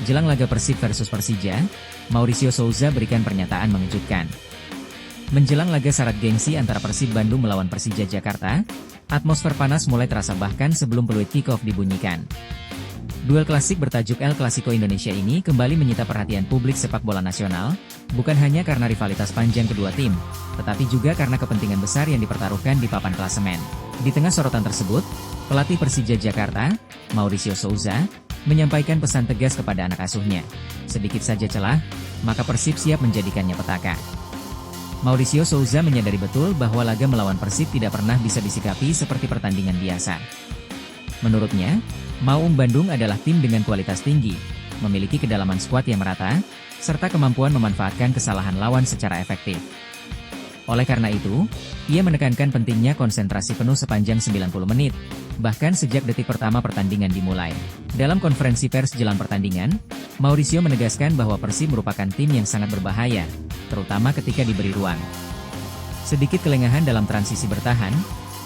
Jelang laga Persib versus Persija, Mauricio Souza berikan pernyataan mengejutkan. Menjelang laga syarat gengsi antara Persib Bandung melawan Persija Jakarta, atmosfer panas mulai terasa bahkan sebelum peluit kick-off dibunyikan. Duel klasik bertajuk El Clasico Indonesia ini kembali menyita perhatian publik sepak bola nasional, bukan hanya karena rivalitas panjang kedua tim, tetapi juga karena kepentingan besar yang dipertaruhkan di papan klasemen. Di tengah sorotan tersebut, pelatih Persija Jakarta, Mauricio Souza, menyampaikan pesan tegas kepada anak asuhnya. Sedikit saja celah, maka Persib siap menjadikannya petaka. Mauricio Souza menyadari betul bahwa laga melawan Persib tidak pernah bisa disikapi seperti pertandingan biasa. Menurutnya, Maung Bandung adalah tim dengan kualitas tinggi, memiliki kedalaman skuad yang merata, serta kemampuan memanfaatkan kesalahan lawan secara efektif. Oleh karena itu, ia menekankan pentingnya konsentrasi penuh sepanjang 90 menit, bahkan sejak detik pertama pertandingan dimulai. Dalam konferensi pers jelang pertandingan, Mauricio menegaskan bahwa Persib merupakan tim yang sangat berbahaya, terutama ketika diberi ruang. Sedikit kelengahan dalam transisi bertahan,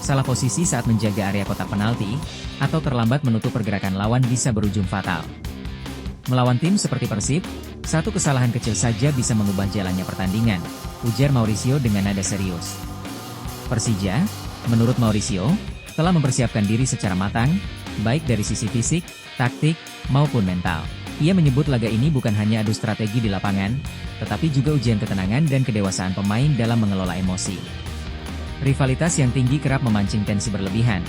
salah posisi saat menjaga area kotak penalti, atau terlambat menutup pergerakan lawan bisa berujung fatal. Melawan tim seperti Persib, satu kesalahan kecil saja bisa mengubah jalannya pertandingan, ujar Mauricio dengan nada serius. Persija, menurut Mauricio, telah mempersiapkan diri secara matang, baik dari sisi fisik, taktik, maupun mental. Ia menyebut laga ini bukan hanya adu strategi di lapangan, tetapi juga ujian ketenangan dan kedewasaan pemain dalam mengelola emosi. Rivalitas yang tinggi kerap memancing tensi berlebihan,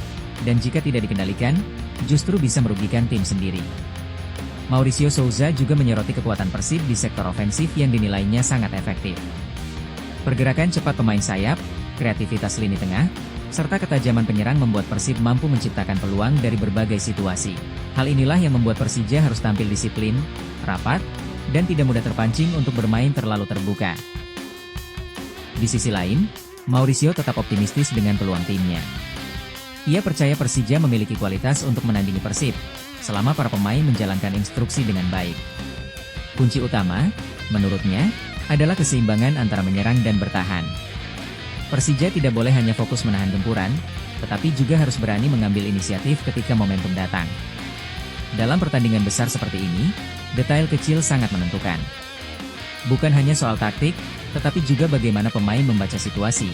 dan jika tidak dikendalikan, justru bisa merugikan tim sendiri. Mauricio Souza juga menyoroti kekuatan Persib di sektor ofensif yang dinilainya sangat efektif. Pergerakan cepat pemain sayap, kreativitas lini tengah, serta ketajaman penyerang membuat Persib mampu menciptakan peluang dari berbagai situasi. Hal inilah yang membuat Persija harus tampil disiplin, rapat, dan tidak mudah terpancing untuk bermain terlalu terbuka. Di sisi lain, Mauricio tetap optimistis dengan peluang timnya. Ia percaya Persija memiliki kualitas untuk menandingi Persib, selama para pemain menjalankan instruksi dengan baik. Kunci utama, menurutnya, adalah keseimbangan antara menyerang dan bertahan. Persija tidak boleh hanya fokus menahan gempuran, tetapi juga harus berani mengambil inisiatif ketika momentum datang. Dalam pertandingan besar seperti ini, detail kecil sangat menentukan. Bukan hanya soal taktik, tetapi juga bagaimana pemain membaca situasi,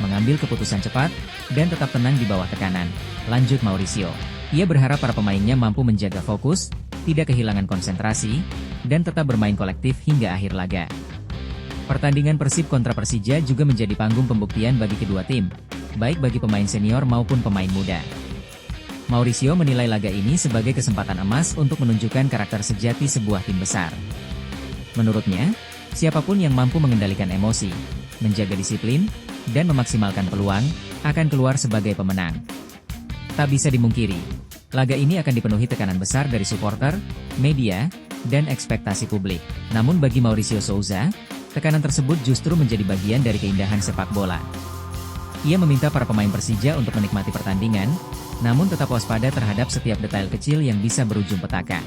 mengambil keputusan cepat, dan tetap tenang di bawah tekanan, lanjut Mauricio. Ia berharap para pemainnya mampu menjaga fokus, tidak kehilangan konsentrasi, dan tetap bermain kolektif hingga akhir laga. Pertandingan Persib kontra Persija juga menjadi panggung pembuktian bagi kedua tim, baik bagi pemain senior maupun pemain muda. Mauricio menilai laga ini sebagai kesempatan emas untuk menunjukkan karakter sejati sebuah tim besar. Menurutnya, siapapun yang mampu mengendalikan emosi, menjaga disiplin, dan memaksimalkan peluang, akan keluar sebagai pemenang. Tak bisa dimungkiri, laga ini akan dipenuhi tekanan besar dari supporter, media, dan ekspektasi publik. Namun bagi Mauricio Souza, tekanan tersebut justru menjadi bagian dari keindahan sepak bola. Ia meminta para pemain Persija untuk menikmati pertandingan, namun tetap waspada terhadap setiap detail kecil yang bisa berujung petaka.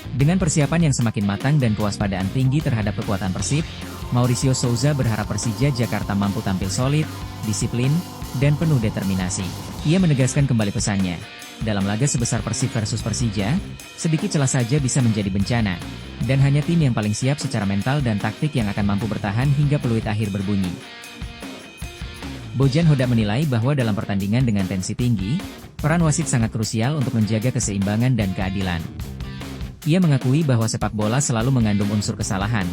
Dengan persiapan yang semakin matang dan kewaspadaan tinggi terhadap kekuatan Persib, Mauricio Souza berharap Persija Jakarta mampu tampil solid, disiplin, dan penuh determinasi. Ia menegaskan kembali pesannya, dalam laga sebesar Persib versus Persija, sedikit celah saja bisa menjadi bencana, dan hanya tim yang paling siap secara mental dan taktik yang akan mampu bertahan hingga peluit akhir berbunyi. Bojan Hodak menilai bahwa dalam pertandingan dengan tensi tinggi, peran wasit sangat krusial untuk menjaga keseimbangan dan keadilan. Ia mengakui bahwa sepak bola selalu mengandung unsur kesalahan,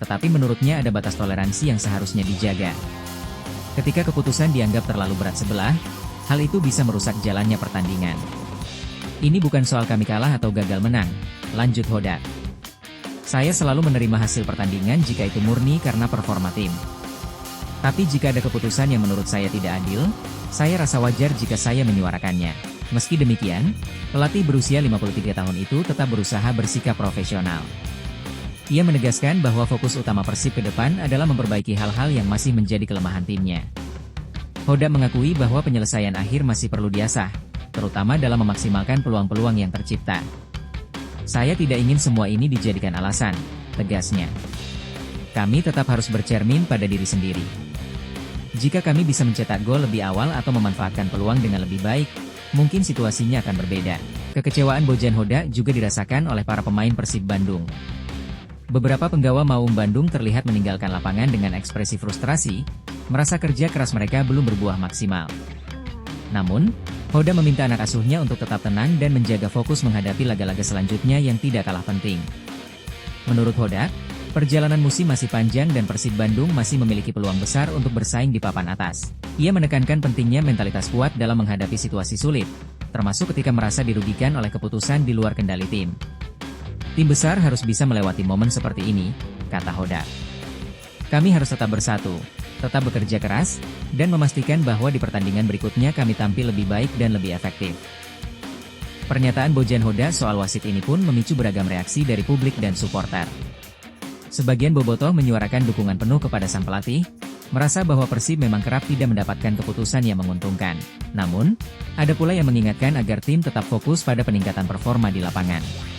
tetapi menurutnya ada batas toleransi yang seharusnya dijaga. Ketika keputusan dianggap terlalu berat sebelah, hal itu bisa merusak jalannya pertandingan. Ini bukan soal kami kalah atau gagal menang, lanjut Hodak. Saya selalu menerima hasil pertandingan jika itu murni karena performa tim. Tapi jika ada keputusan yang menurut saya tidak adil, saya rasa wajar jika saya menyuarakannya. Meski demikian, pelatih berusia 53 tahun itu tetap berusaha bersikap profesional. Ia menegaskan bahwa fokus utama Persib ke depan adalah memperbaiki hal-hal yang masih menjadi kelemahan timnya. Hodak mengakui bahwa penyelesaian akhir masih perlu diasah, terutama dalam memaksimalkan peluang-peluang yang tercipta. Saya tidak ingin semua ini dijadikan alasan, tegasnya. Kami tetap harus bercermin pada diri sendiri. Jika kami bisa mencetak gol lebih awal atau memanfaatkan peluang dengan lebih baik, mungkin situasinya akan berbeda. Kekecewaan Bojan Hoda juga dirasakan oleh para pemain Persib Bandung. Beberapa penggawa Maung Bandung terlihat meninggalkan lapangan dengan ekspresi frustrasi, merasa kerja keras mereka belum berbuah maksimal. Namun, Hoda meminta anak asuhnya untuk tetap tenang dan menjaga fokus menghadapi laga-laga selanjutnya yang tidak kalah penting. Menurut Hoda, perjalanan musim masih panjang dan Persib Bandung masih memiliki peluang besar untuk bersaing di papan atas. Ia menekankan pentingnya mentalitas kuat dalam menghadapi situasi sulit, termasuk ketika merasa dirugikan oleh keputusan di luar kendali tim. Tim besar harus bisa melewati momen seperti ini, kata Hoda. Kami harus tetap bersatu, tetap bekerja keras, dan memastikan bahwa di pertandingan berikutnya kami tampil lebih baik dan lebih efektif. Pernyataan Bojan Hoda soal wasit ini pun memicu beragam reaksi dari publik dan supporter. Sebagian bobotoh menyuarakan dukungan penuh kepada sang pelatih, merasa bahwa Persib memang kerap tidak mendapatkan keputusan yang menguntungkan. Namun, ada pula yang mengingatkan agar tim tetap fokus pada peningkatan performa di lapangan.